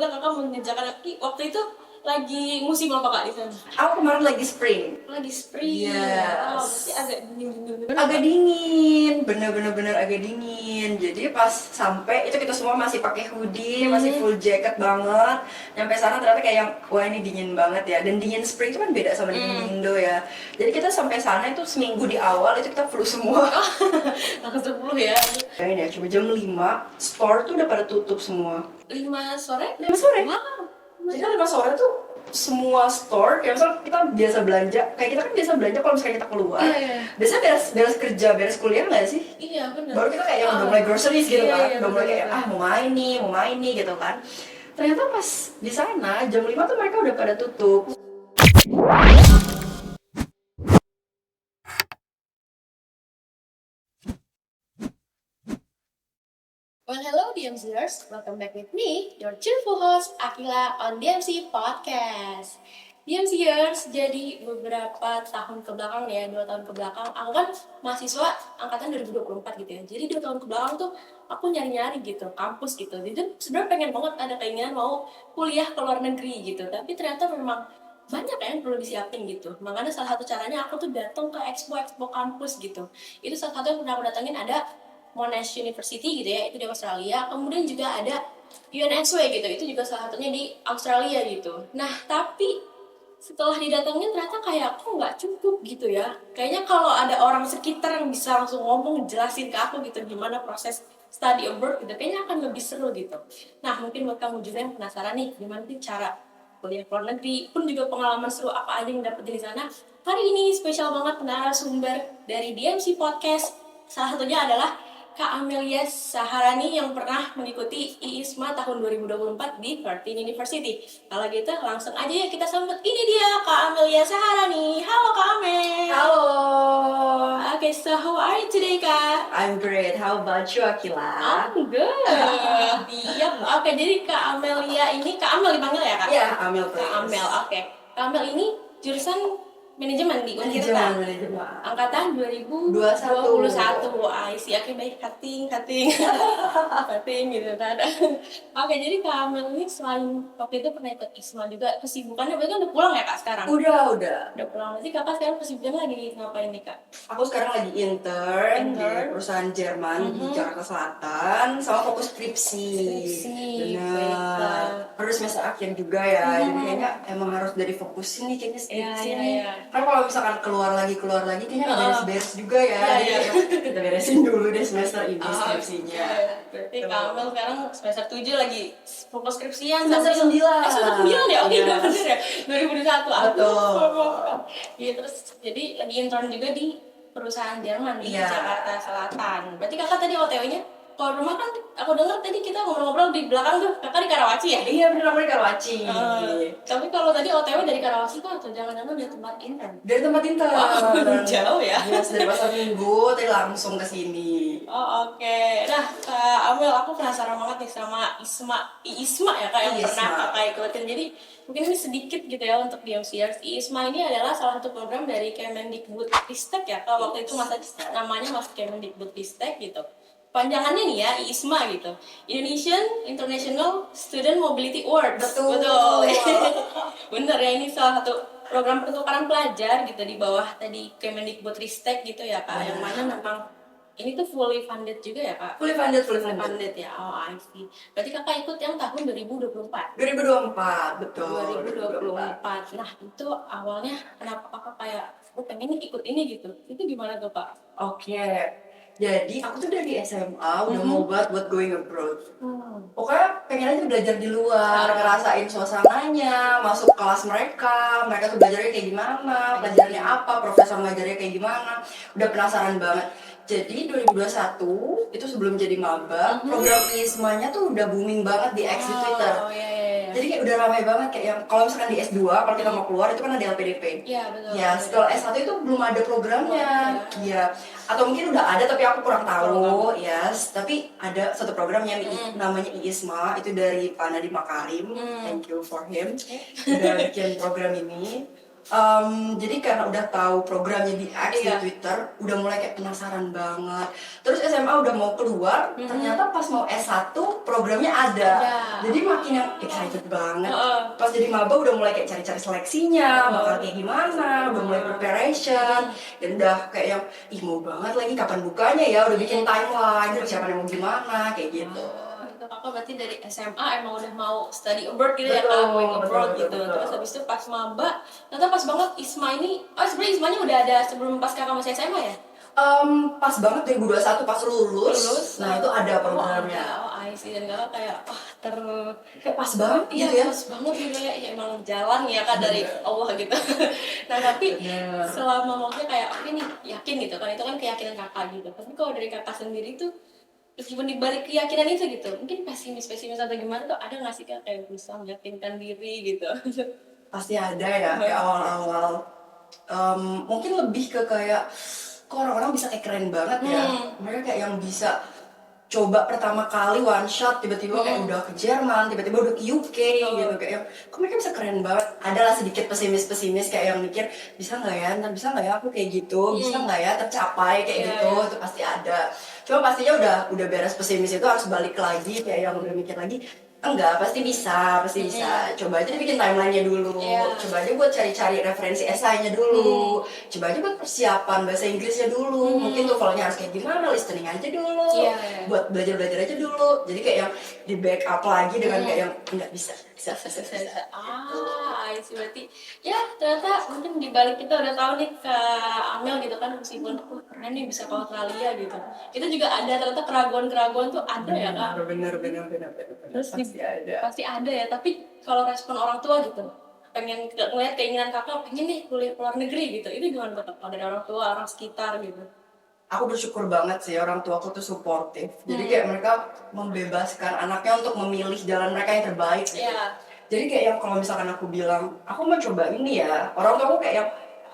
gimana kakak mengerjakan waktu itu lagi musim apa kak di sana? Aku kemarin lagi spring. Lagi spring. Yes. Oh, berarti agak dingin. Agak dingin, bener-bener agak dingin. Jadi pas sampai itu kita semua masih pakai hoodie, masih full jacket banget. Nyampe sana ternyata kayak yang wah ini dingin banget ya. Dan dingin spring itu kan beda sama dingin Indo ya. Jadi kita sampai sana itu seminggu di awal itu kita flu semua. Langsung 10 ya. Ini ya, coba jam 5 store tuh udah pada tutup semua. 5 sore? 5 sore? Wow. Jadi kan 5 sore tuh semua store, kayak misalnya kita biasa belanja, kayak kita kan biasa belanja kalau misalnya kita keluar, biasanya beres kerja, beres kuliah nggak sih? Iya benar. Baru kita kayak udah mulai groceries gitu kan, Iya, udah mulai kayak mau main nih gitu kan. Ternyata pas di sana jam 5 tuh mereka udah pada tutup. Well, hello DMCers, welcome back with me, your cheerful host Akila on DMC Podcast. DMCers, jadi beberapa tahun ke belakang ya, 2 tahun ke belakang, aku kan mahasiswa angkatan 2024 gitu ya. Jadi 2 tahun ke belakang tuh aku nyari-nyari gitu, kampus gitu. Jadi sebenarnya pengen banget ada keinginan mau kuliah ke luar negeri gitu, tapi ternyata memang banyak yang perlu disiapin gitu. Makanya salah satu caranya aku tuh datang ke expo kampus gitu. Itu salah satu yang pernah aku datengin ada Monash University gitu ya, itu di Australia. Kemudian juga ada UNSW gitu, itu juga salah satunya di Australia gitu. Nah, tapi setelah didatengin ternyata kayak kok nggak cukup gitu ya. Kayaknya kalau ada orang sekitar yang bisa langsung ngomong, jelasin ke aku gitu gimana proses study abroad gitu, kayaknya akan lebih seru gitu. Nah, mungkin buat kamu juga yang penasaran nih, gimana sih cara kuliah ke luar negeri, pun juga pengalaman seru apa aja yang dapetin di sana. Hari ini spesial banget narasumber dari DMC Podcast. Salah satunya adalah Kak Amelia Saharani yang pernah mengikuti IISMA tahun 2024 di Curtin University. Kalau gitu langsung aja ya kita sambut. Ini dia Kak Amelia Saharani. Halo Kak Amel. Halo. Okay, so how are you today Kak? I'm great. How about you, Akila? I'm good. Yep. Oke, jadi Kak Amelia ini Kak Amel dipanggil ya Kak? Iya, Amel. Kak Amel. Oke. Kak Amel ini jurusan manajemen di Untirta. Manajemen. Angkatan 2021. I see. Oke, baik. Cutting gitu kan. Oke, jadi Kak Amel ini selain waktu itu pernah ikut ISMA juga, kesibukannya berarti kan udah pulang ya Kak sekarang? Udah Pulang. Jadi Kakak sekarang kesibukannya lagi ngapain nih Kak? Aku sekarang lagi intern di perusahaan Jerman di Jakarta Selatan sama fokus skripsi. Benar. Harus semester akhir juga ya. Jadi kayaknya emang harus dari fokus ini kayaknya skripsi nih. Karena kalau misalkan keluar lagi kayaknya nggak beres-beres juga ya. Kita beresin dulu deh semester ini skripsinya. Berarti Kak Amel sekarang semester 7 lagi fokus skripsian. Semester 9. Semester 9 ya? Oke, udah bener ya? 2021. Betul. Iya, terus jadi lagi intern juga di perusahaan Jerman di Iya. Jakarta Selatan. Berarti kakak tadi OTW-nya, kalau rumah kan aku dengar tadi kita ngobrol-ngobrol di belakang tuh, kakak di Karawaci ya? Iya bener, aku di Karawaci. Tapi kalau tadi OTW dari Karawaci kok atau jangan-jangan dari tempat intern? Dari tempat intern. Jauh ya? Yes, dari pasar Minggu tadi langsung ke sini. Oh, oke. Nah, Kak Amel, aku penasaran banget nih sama IISMA ya Kak yang pernah Kakak ikutin. Jadi mungkin ini sedikit gitu ya untuk DMCers. IISMA ini adalah salah satu program dari Kemendikbudristek ya Kak. Waktu itu namanya masih Kemendikbudristek gitu. Panjangannya nih ya, IISMA gitu. Indonesian International Student Mobility Award. Betul. Bener ya, ini salah satu program pertukaran pelajar gitu di bawah tadi Kemendikbudristek gitu ya Kak. Yang mana memang ini tuh fully funded juga ya Kak? Fully funded Ya, oh I see. Berarti Kakak ikut yang tahun 2024? 2024, betul. 2024. Nah, itu awalnya kenapa Kakak kayak, pengen ikut ini gitu? Itu gimana tuh Pak? Oke. Jadi aku tuh dari SMA udah mau buat going abroad. Pokoknya pengen aja belajar di luar, ngerasain suasananya, masuk kelas mereka tuh belajarnya kayak gimana, pelajarannya apa, profesor ngajarnya kayak gimana. Udah penasaran banget. Jadi 2021 itu sebelum jadi maba, program IISMA-nya tuh udah booming banget di X di Twitter. Jadi kayak udah ramai banget kayak yang kalau misalkan di S2 kalau kita mau keluar itu kan ada LPDP. Iya, betul. Ya, kalau S1 itu belum ada programnya. Iya. Atau mungkin udah ada tapi aku kurang tahu, yes. Tapi ada satu program yang namanya IISMA, itu dari Pak Nadiem Makarim. Thank you for him. Udah bikin program ini. Jadi karena udah tahu programnya di X Iya. di Twitter, udah mulai kayak penasaran banget. Terus SMA udah mau keluar, ternyata pas mau S1 programnya ada. Jadi makin yang excited banget. Pas jadi maba udah mulai kayak cari-cari seleksinya, bakal kayak gimana, udah mulai preparation, dan udah kayak yang ih mau banget lagi kapan bukanya ya, udah bikin timeline, persiapannya mau gimana, kayak gitu. Itu kakak berarti dari SMA emang udah mau study abroad gitu ya Betul, kak, going abroad betul, gitu. betul. Terus habis itu pas maba, ternyata pas banget ISMA ini, sebenarnya ISMA-nya udah ada sebelum pas kakak masih SMA ya? Pas banget 2021 pas lulus, nah itu ada programnya. I see. Dan kakak kayak, Kayak pas banget iya gitu ya. pas banget gitu ya, ya emang jalan ya kak dari Allah gitu. Nah tapi Bener. selama maksudnya kayak, oke nih yakin gitu kan, itu kan keyakinan kakak gitu. Tapi kalau dari kakak sendiri tuh, meskipun dibalik keyakinan itu gitu, mungkin pesimis atau gimana tuh ada nggak sih kak kayak bisa meyakinkan diri gitu? Pasti ada ya kayak awal-awal. Mungkin lebih ke kayak kok orang-orang bisa kayak keren banget ya. Mereka kayak yang bisa coba pertama kali one shot tiba-tiba kayak udah ke Jerman, tiba-tiba udah ke UK gitu, kayak yang kok mereka bisa keren banget. Adalah sedikit pesimis kayak yang mikir bisa nggak ya, ntar bisa nggak ya aku kayak gitu, bisa nggak ya tercapai kayak gitu. Itu pasti ada. Cuma pastinya udah beres pesimis itu harus balik lagi kayak yang udah mikir lagi. Enggak, pasti bisa. Coba aja bikin timeline-nya dulu. Coba aja buat cari-cari referensi esainya dulu. Coba aja buat persiapan bahasa Inggrisnya dulu. Mungkin TOEFL-nya harus kayak gimana, listening aja dulu. Buat belajar-belajar aja dulu. Jadi kayak yang di backup lagi dengan kayak yang enggak bisa. I see. Berarti ya ternyata mungkin dibalik kita udah tahu nih ke Amel gitu kan, meskipun keren nih bisa ke Australia gitu, kita juga ada ternyata keraguan tuh ada ya kak. Bener. Terus Pasti ada. pasti ada ya, tapi kalau respon orang tua gitu, pengen ngeliat keinginan kakak pengen nih kuliah ke luar negeri gitu, itu gimana tuh kalau dari orang tua, orang sekitar gitu? Aku bersyukur banget sih orang tuaku tuh suportif. Jadi kayak mereka membebaskan anaknya untuk memilih jalan mereka yang terbaik gitu. Jadi kayak yang kalau misalkan aku bilang, aku mau coba ini ya, orang tuaku kayak yang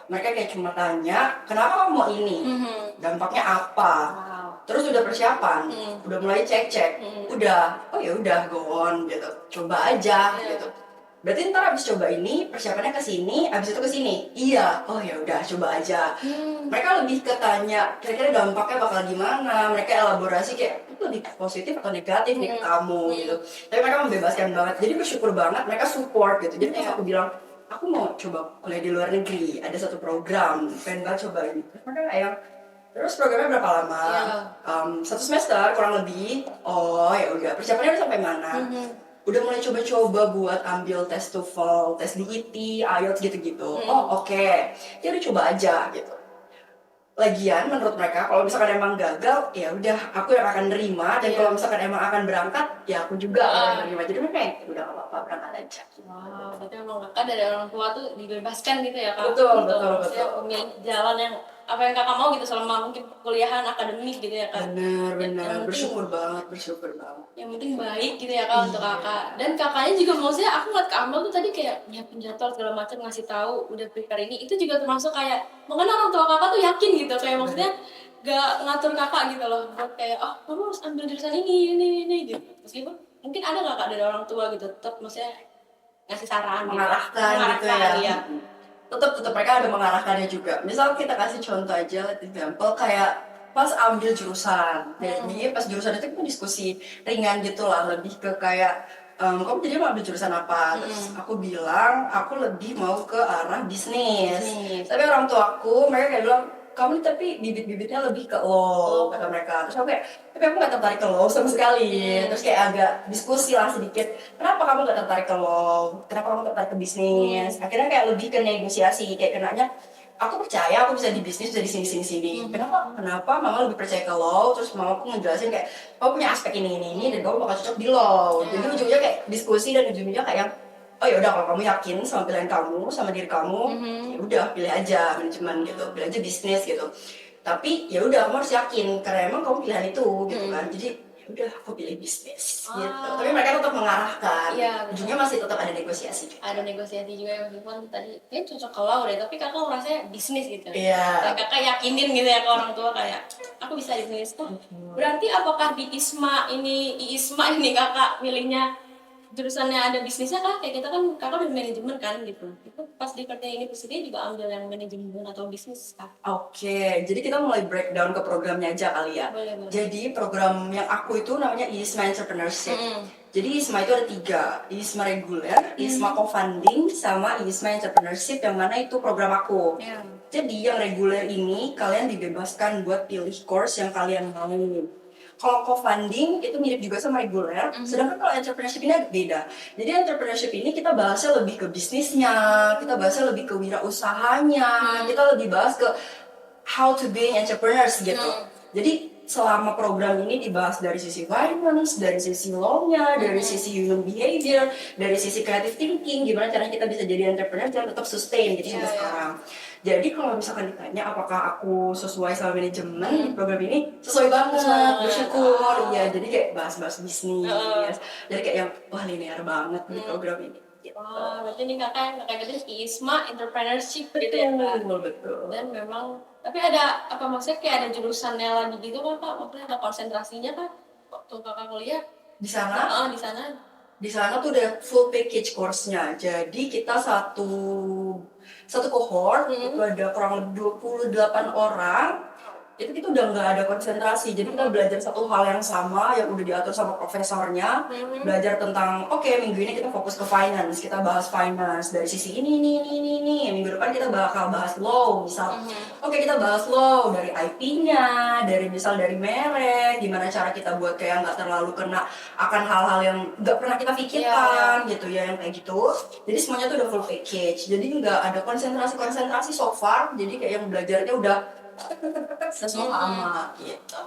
mereka kayak cuma tanya, kenapa kamu mau ini? Dampaknya apa? Terus udah persiapan, udah mulai cek, udah, oh ya udah go on gitu, coba aja gitu. Berarti ntar abis coba ini persiapannya ke sini, abis itu ke sini. Iya, oh ya udah coba aja. Mereka lebih ketanya kira-kira dampaknya bakal gimana. Mereka elaborasi kayak itu lebih positif atau negatif nih ke kamu gitu. Tapi mereka membebaskan banget. Jadi bersyukur banget mereka support gitu. Jadi pas aku bilang aku mau coba kuliah di luar negeri, ada satu program, pengen banget coba ini. Mereka kayak terus programnya berapa lama? 1 semester kurang lebih. Oh ya udah persiapannya udah sampai mana? Udah mulai coba-coba buat ambil tes TOEFL, tes DET, IELTS gitu-gitu. Oh oke. Ya udah coba aja gitu. Lagian menurut mereka kalau misalkan emang gagal ya udah aku yang akan nerima, dan kalau misalkan emang akan berangkat ya aku juga akan nerima. Jadi mereka yang udah gak apa-apa berangkat aja. Wow, berarti emang kakak dari orang tua tuh dibebaskan gitu ya kak? Betul. Maksudnya memilih jalan yang apa yang kakak mau gitu selama mungkin kuliahan akademik gitu ya kak? Bener. Bersyukur banget. Yang penting baik gitu ya kak untuk kakak. Dan kakaknya juga maksudnya aku ngeliat ke Amel tuh tadi kayak nyiapin jadwal segala macam, ngasih tahu udah prepare ini, itu juga termasuk kayak mungkin orang tua kakak tuh yakin gitu, kayak maksudnya gak ngatur kakak gitu loh buat kayak kamu harus ambil jurusan ini gitu. Meskipun mungkin ada gak kak dari orang tua gitu tetap maksudnya ngasih saran Mengarahkan gitu ya. Tetap mereka ada mengarahkannya juga. Misal kita kasih contoh aja, example kayak pas ambil jurusan. Jadi pas jurusan itu kita diskusi ringan gitu lah, lebih ke kayak kamu jadi mau ambil jurusan apa? Terus aku bilang aku lebih mau ke arah bisnis. Tapi orang tuaku mereka kayak bilang kamu tapi bibit-bibitnya lebih ke law, kata mereka. Terus aku kayak tapi aku gak tertarik ke law sama sekali. Terus kayak agak diskusi lah sedikit, kenapa kamu gak tertarik ke law, kenapa kamu tertarik ke bisnis. Akhirnya kayak lebih ke negosiasi, kayak kenanya aku percaya aku bisa di bisnis, bisa di sini. Kenapa mama lebih percaya ke law. Terus mama aku ngejelasin kayak kamu punya aspek ini dan kamu bakal cocok di law. Jadi ujungnya kayak diskusi, dan ujungnya kayak oh ya udah kalau kamu yakin sama pilihan kamu, sama diri kamu, ya udah pilih aja manajemen gitu, pilih aja bisnis gitu. Tapi ya udah kamu harus yakin karena emang kamu pilihan itu gitu kan. Jadi ya udah aku pilih bisnis gitu. Tapi mereka tetap mengarahkan. Ujungnya masih tetap ada negosiasi. Ada negosiasi juga ya, meskipun tadi kayak cocok ke law deh, tapi kakak merasa bisnis gitu. Iya. Dan kakak yakinin gitu ya ke orang tua kayak aku bisa di bisnis tuh. Berarti apakah di ISMA ini kakak milihnya jurusannya ada bisnisnya kah? Kayak kita kan kakak udah manajemen kan gitu. Itu pas di Kartini University juga ambil yang manajemen atau bisnis kah? Oke, jadi kita mulai breakdown ke programnya aja kali ya. Boleh. Jadi program yang aku itu namanya ISMA Entrepreneurship. Jadi ISMA itu ada 3, ISMA reguler, ISMA co-funding, sama ISMA Entrepreneurship yang mana itu program aku. Jadi yang reguler ini kalian dibebaskan buat pilih course yang kalian mau. Kalau co-funding itu mirip juga sama reguler, sedangkan kalau entrepreneurship ini agak beda. Jadi entrepreneurship ini kita bahasnya lebih ke bisnisnya, kita bahasnya lebih ke wirausahanya, kita lebih bahas ke how to be entrepreneurs gitu. Jadi selama program ini dibahas dari sisi finance, dari sisi law-nya, dari sisi human behavior, dari sisi creative thinking, gimana caranya kita bisa jadi entrepreneur dan tetap sustain gitu sampai sekarang. Jadi kalau misalkan ditanya apakah aku sesuai sama manajemen di program ini, sesuai banget, bersyukur. Ya, jadi kayak bahas-bahas bisnis. Jadi kayak yang wah linear banget di program ini. Wah, berarti ini kakak gitu ISMA Entrepreneurship gitu ya kak? Betul. Dan memang, tapi ada apa maksudnya kayak ada jurusannya lagi gitu kan kak? Maksudnya ada konsentrasinya kan waktu kakak kuliah? Di sana? Di sana. Di sana tuh udah full package course-nya. Jadi kita satu cohort itu ada kurang lebih 28 orang. Itu kita udah nggak ada konsentrasi, jadi kita belajar satu hal yang sama yang udah diatur sama profesornya. Belajar tentang minggu ini kita fokus ke finance, kita bahas finance dari sisi ini. Minggu depan kita bakal bahas law misal. Kita bahas law dari IP-nya, dari merek, gimana cara kita buat kayak nggak terlalu kena akan hal-hal yang nggak pernah kita pikirkan gitu ya, yang kayak gitu. Jadi semuanya tuh udah full package, jadi nggak ada konsentrasi so far. Jadi kayak yang belajarnya udah sesuai sama gitu.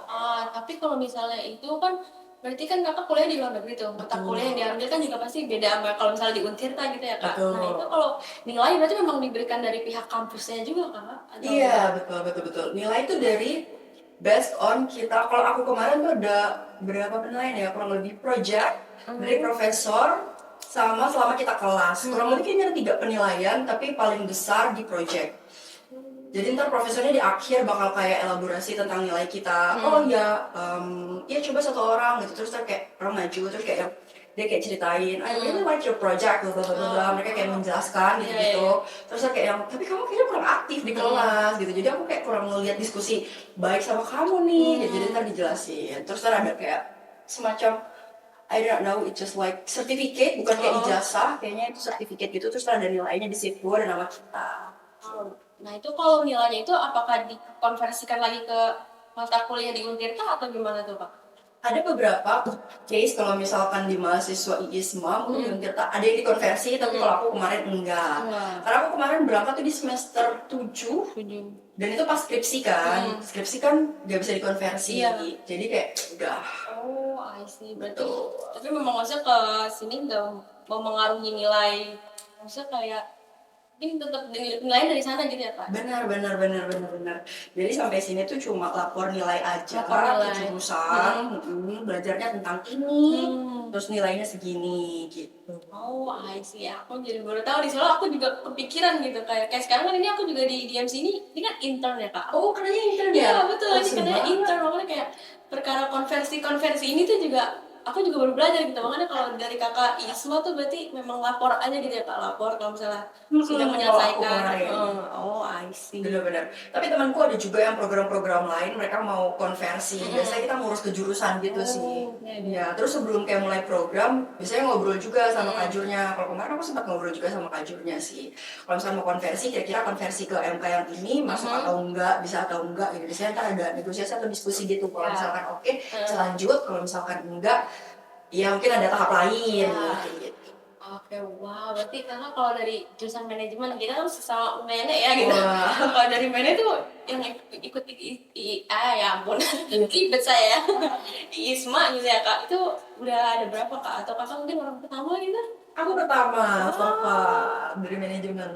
Tapi kalau misalnya itu kan berarti kan kakak kuliah di luar negeri tuh, mata kuliah yang diambil kan juga pasti beda sama kalau misalnya di Untirta gitu ya kak. Betul. Nah itu kalau nilai berarti memang diberikan dari pihak kampusnya juga kak? Iya betul. Nilai itu dari based on kita. Kalau aku kemarin tuh ada berapa penilaian ya, kurang lebih project dari profesor sama selama kita kelas. Kurang lebih kayaknya ada 3 penilaian, tapi paling besar di project. Jadi ntar profesornya di akhir bakal kayak elaborasi tentang nilai kita. Ya coba satu orang gitu, terus kayak orang maju, terus kayak dia kayak ceritain, I really like your project, mereka kayak menjelaskan gitu. Terus kayak yang, tapi kamu kayaknya kurang aktif di kelas gitu. Jadi aku kayak kurang ngeliat diskusi baik sama kamu nih, gitu. Jadi ntar dijelasin. Terus ntar ada kayak semacam I don't know, it's just like certificate, bukan kayak ijazah, kayaknya itu certificate gitu. Terus ada nilainya di situ, ada nama kita. Nah itu kalau nilainya itu apakah dikonversikan lagi ke mata kuliah di Untirta atau gimana tuh Pak? Ada beberapa case kalau misalkan di mahasiswa IISMA di Untirta ada yang dikonversi, tapi kalau aku kemarin enggak. Karena aku kemarin berangkat tuh di semester 7. Dan itu pas skripsi kan. Skripsi kan nggak bisa dikonversi. Jadi kayak udah. I see. Berarti tapi memang maksudnya ke sini nggak memengaruhi nilai. Maksudnya kayak ini tetap nilai dari sana gitu ya Kak? Benar. Jadi sampai sini tuh cuma lapor nilai aja, jurusan, belajarnya tentang ini, terus nilainya segini gitu. I see. Aku jadi baru tahu di Solo. Aku juga kepikiran gitu kayak sekarang kan ini aku juga di DMC ini kan intern ya Kak. Kerjanya intern ya? Iya betul, ini kerjanya intern. Makanya kayak perkara konversi ini tuh juga aku juga baru belajar gitu. Makanya kalau dari kakak ISMA tuh berarti memang lapor aja gitu ya Kak, lapor kalau misalnya sudah menyelesaikan. I see. Benar. Tapi temanku ada juga yang program-program lain, mereka mau konversi. Biasanya kita ngurus ke jurusan gitu sih. Ya, terus sebelum kayak mulai program, biasanya ngobrol juga sama kajurnya. Kalau kemarin aku sempat ngobrol juga sama kajurnya sih. Kalau misalnya mau konversi, kira-kira konversi ke MK yang ini masuk atau enggak, bisa atau enggak gitu. Biasanya ntar ada negosiasi atau diskusi gitu. Kalau misalkan oke, selanjut. Kalau misalkan enggak, ya mungkin ada tahap lain gitu. Wow, berarti karena kalau dari jurusan manajemen kita kan sesama mene ya gitu. Kalau dari mene tuh yang ikut ya ampun, ribet saya ya. Di ISMA gitu ya Kak, itu udah ada berapa Kak? Atau Kakak mungkin orang pertama gitu? Aku pertama, dari manajemen.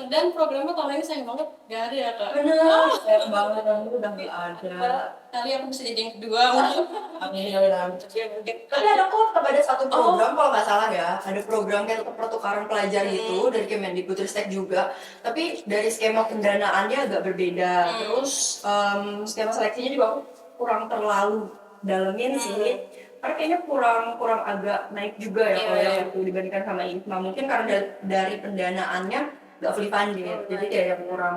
Dan programnya tahun ini sayang banget gak ada ya Kak? Bener, sayang banget, udah gak ada. Kali aku bisa jadi yang kedua. Amin. Tapi ada kok, tetap ada satu program kalau nggak salah ya. Ada program kayak pertukaran pelajar gitu dari Kemendikbudristek juga. Tapi dari skema pendanaannya agak berbeda. Terus skema seleksinya juga aku kurang terlalu dalemin sih. karena kayaknya kurang agak naik juga ya kalau yang itu dibandingkan sama ISMA. Mungkin karena dari pendanaannya nggak fully funded, jadi kayak yang kurang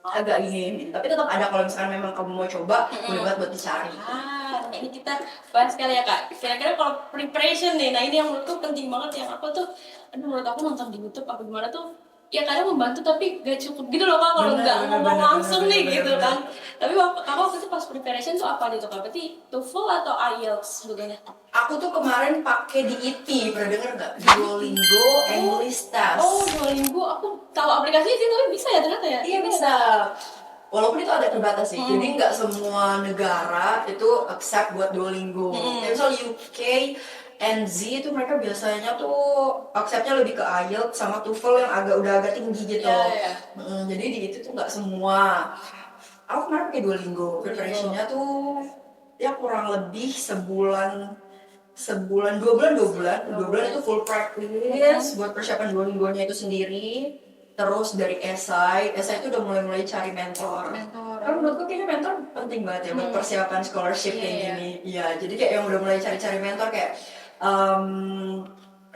agak ini. Tapi tetap ada kalau misalkan memang kamu mau coba, boleh banget buat dicari. Ini kita bahas kali ya kak. Kira-kira kalau preparation nih, nah ini yang menurutku penting banget, yang aku tuh, menurut aku nonton di YouTube apa gimana tuh, ya kadang membantu tapi gak cukup gitu loh kak kalau nggak ngomong langsung nih gitu kan. Tapi kakak waktu itu pas preparation tuh apa gitu kak? Berarti TOEFL atau IELTS sebetulnya? Aku tuh kemarin pakai di IT, pernah denger nggak? Duolingo English Test. Oh Duolingo, aku tahu aplikasinya sih tapi bisa ya ternyata ya? Iya bisa. Walaupun itu ada terbatas sih, jadi nggak semua negara itu accept buat Duolingo. Kayak misal UK and Z itu mereka biasanya tuh acceptnya lebih ke IELTS sama TOEFL yang udah agak tinggi gitu. Jadi di itu tuh nggak semua. Aku kemarin pakai Duolingo, preparationnya tuh ya kurang lebih sebulan, 2 bulan itu full practice buat persiapan Duolingo-nya itu sendiri. Terus dari esai itu udah mulai cari mentor. Karena menurutku kayaknya mentor penting banget ya buat persiapan scholarship kayak gini. Iya, jadi kayak yang udah mulai cari mentor kayak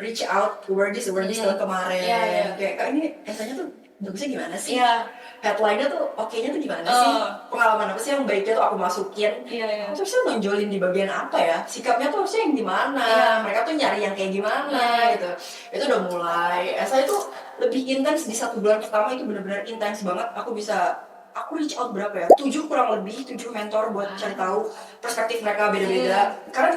reach out to Wordis tahun kemarin. Kayak kak ini esainya tuh bagusnya gimana sih? Headline-nya tuh oke-nya tuh gimana sih? Pengalaman apa sih yang baiknya tuh aku masukin? Terus saya nonjolin di bagian apa ya? Sikapnya tuh harusnya yang gimana? Mereka tuh nyari yang kayak gimana gitu. Itu udah mulai. Saya tuh lebih intens di 1 bulan pertama, itu benar-benar intens banget. Aku reach out berapa ya? 7 kurang lebih, 7 mentor buat cari tahu perspektif mereka beda-beda. Karena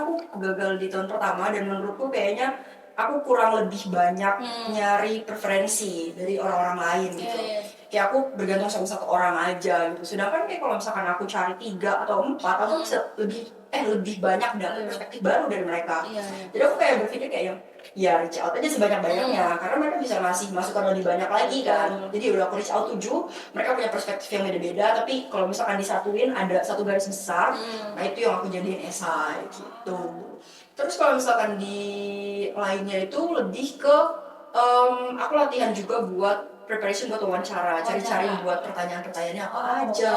aku gagal di tahun pertama dan menurutku kayaknya aku kurang lebih banyak nyari preferensi dari orang-orang lain gitu. Kayak aku bergantung sama 1 orang aja gitu. Sedangkan kayak kalau misalkan aku cari 3 atau 4, aku bisa lebih banyak dapat perspektif baru dari mereka. Jadi aku kayak berpikir kayak yang ya reach out aja sebanyak-banyaknya karena mereka bisa ngasih masukan lebih banyak lagi kan. Jadi udah aku reach out 7, mereka punya perspektif yang beda-beda, tapi kalau misalkan disatuin ada 1 garis besar, nah itu yang aku jadiin esai gitu. Terus kalau misalkan di lainnya itu lebih ke aku latihan juga buat preparation buat wawancara, cari-cari buat pertanyaan-pertanyaannya apa aja,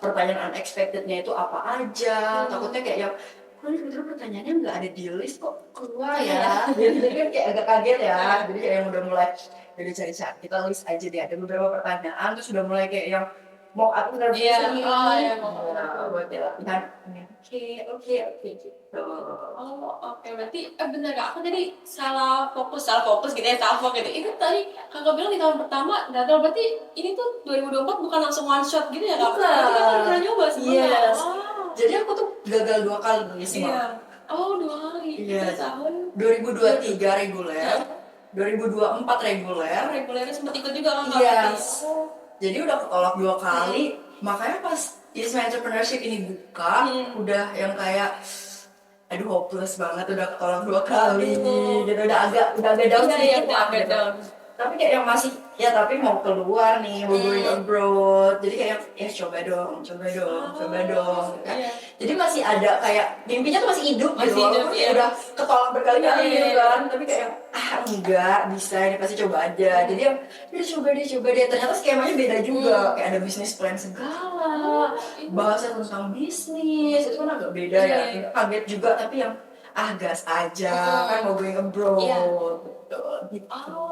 pertanyaan unexpected-nya itu apa aja. Takutnya kayak yang ini pertanyaannya nggak ada di list kok keluar ya. Jadi kan kayak agak kaget ya. Jadi kayak yang udah mulai jadi cari-cari, kita list aja deh, ada beberapa pertanyaan, terus udah mulai kayak yang mau aku interview sendiri. Buat latihan. Oke gitu. Berarti bener kak, aku jadi salah fokus gitu ya, gitu. Itu tadi kakak bilang di tahun pertama gagal, berarti ini tuh 2024 bukan langsung one shot gitu ya kak? Berarti kakak pernah nyoba sebelumnya? Jadi aku tuh gagal 2 kali nih semua. 2 kali. Tahun 2023 reguler, 2024 reguler. Regulernya sempat ikut juga kan? Jadi udah ketolak 2 kali. Makanya pas ISMA Entrepreneurship ini buka, udah yang kayak aduh hopeless banget, udah ketolak 2 kali. Gitu udah agak down sedikit. Tapi kayak yang masih ya tapi mau keluar nih, mau going abroad, jadi kayak ya coba dong kan. Jadi masih ada kayak mimpinya tuh masih hidup gitu, udah ketolak berkali-kali gitu kan, tapi kayak enggak bisa, ini pasti coba aja. Jadi yang coba deh, ternyata skemanya beda juga, kayak ada bisnis plan segala, bahasa tentang bisnis, itu kan agak beda ya, kaget juga, tapi yang gas aja, kan mau going abroad gitu.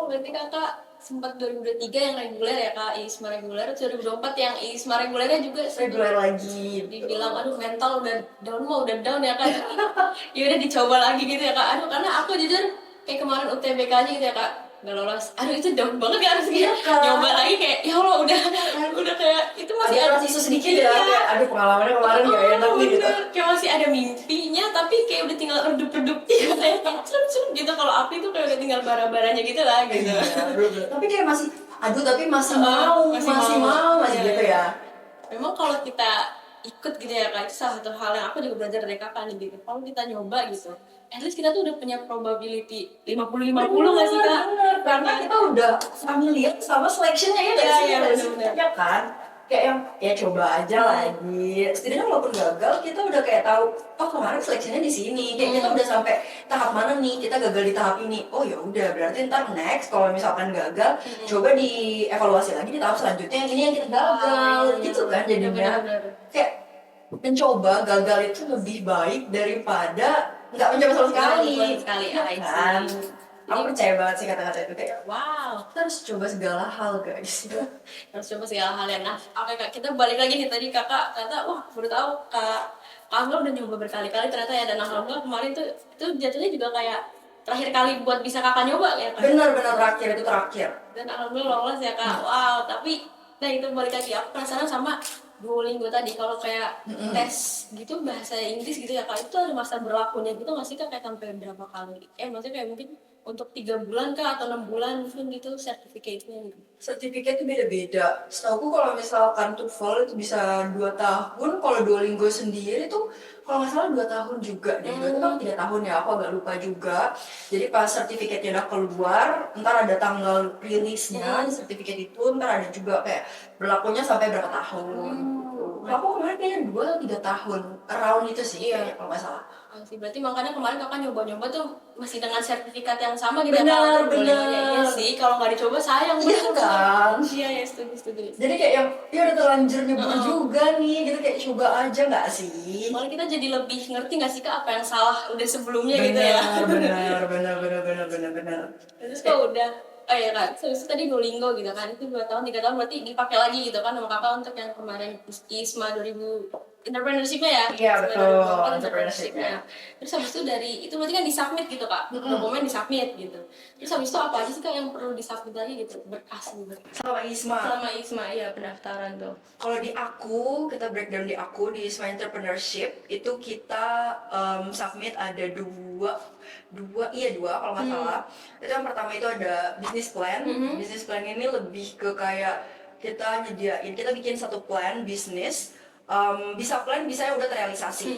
Berarti kakak sempat 2023 yang reguler ya kak, ISMA reguler, 2024 yang ISMA regulernya juga reguler lagi. Dibilang aduh mental udah down ya kak. Ya udah dicoba lagi gitu ya kak. Karena aku jujur kayak kemarin UTBK-nya gitu ya kak, nggak lolos. Itu down banget ya, harus nyoba lagi kayak ya Allah udah kayak itu masih ada isu sedikit ya, kayak aduh pengalamannya kemarin nggak enak nih gitu. Kayak masih ada mimpinya tapi kayak udah tinggal redup-redup kayak cerut gitu. Kalau api tuh kayak udah tinggal bara-baranya gitu lah gitu. Tapi kayak masih masih mau gitu ya. Memang kalau kita ikut gitu ya kak, itu salah satu hal yang aku juga belajar dari kakak nih gitu. Kalau kita nyoba gitu, at least kita tuh udah punya probability 50-50 nggak sih kak? Karena kita udah familiar sama selection-nya ya dari sini, ya kan? Kayak yang ya coba aja lagi. Setidaknya walaupun gagal, kita udah kayak tahu kemarin selection-nya di sini. Kayak kita udah sampai tahap mana nih, kita gagal di tahap ini. Oh ya udah, berarti ntar next kalau misalkan gagal, coba dievaluasi lagi di tahap selanjutnya yang ini yang kita gagal, gitu kan jadinya. Kayak mencoba gagal itu lebih baik daripada nggak mencoba sama sekali. Ya Kan? kan. Aku percaya banget sih kata-kata itu kayak Wow, kita harus coba segala hal guys. harus coba segala hal ya. Nah, oke Kak, kita balik lagi nih tadi Kakak kata, wah baru tahu Kak Angga udah nyoba berkali-kali ternyata ya, dan alhamdulillah kemarin tuh itu jatuhnya juga kayak terakhir kali buat bisa Kakak nyoba ya Kak. Benar-benar terakhir itu terakhir. Dan alhamdulillah lolos ya Kak. Wow, tapi nah itu balik lagi aku penasaran sama Duolingo tadi, kalau kayak tes gitu bahasa Inggris gitu ya Kak, itu ada masa berlakunya gitu nggak sih Kak, kayak sampai berapa kali? Maksudnya kayak mungkin untuk 3 bulan kah atau 6 bulan mungkin gitu sertifikatnya gitu. Sertifikat itu beda-beda. Setahuku kalau misalkan TOEFL itu bisa 2 tahun, kalau Duolingo sendiri tuh kalau nggak salah 2 tahun juga deh. Itu kan 3 tahun ya, aku agak lupa juga. Jadi pas sertifikatnya udah keluar, ntar ada tanggal rilisnya di sertifikat itu, ntar ada juga kayak berlakunya sampai berapa tahun. Aku kemarin kayaknya 2 atau 3 tahun, around itu sih kayaknya kalau nggak salah. Sih, berarti makanya kemarin Kakak nyoba-nyoba tuh masih dengan sertifikat yang sama gitu Benar, ya Kak? benar. Iya sih, kalau nggak dicoba sayang Iya kan? Iya, setuju. Jadi kayak yang ya udah terlanjur nyebur juga nih gitu, kayak coba aja nggak sih? Malah kita jadi lebih ngerti nggak sih Kak apa yang salah udah sebelumnya gitu ya. Benar. Terus kok udah, oh iya Kak, terus tadi Duolingo gitu kan, itu 2 tahun, 3 tahun berarti dipakai lagi gitu kan sama Kakak untuk yang kemarin ISMA 2000 entrepreneurship-nya ya? Iya, ISMA betul, 2024 entrepreneurship-nya. Terus habis itu dari, itu berarti kan disubmit gitu Kak, dokumen disubmit gitu. Terus habis itu apa aja sih Kak yang perlu disubmit lagi gitu, berkas gitu? Sama ISMA. Selama ISMA, ya pendaftaran tuh. Kalau di aku, kita breakdown di aku di ISMA Entrepreneurship itu kita submit ada dua kalau nggak salah. Itu yang pertama itu ada business plan. Business plan ini lebih ke kayak kita bikin satu plan bisnis. Bisa plan, bisa yang udah terrealisasi.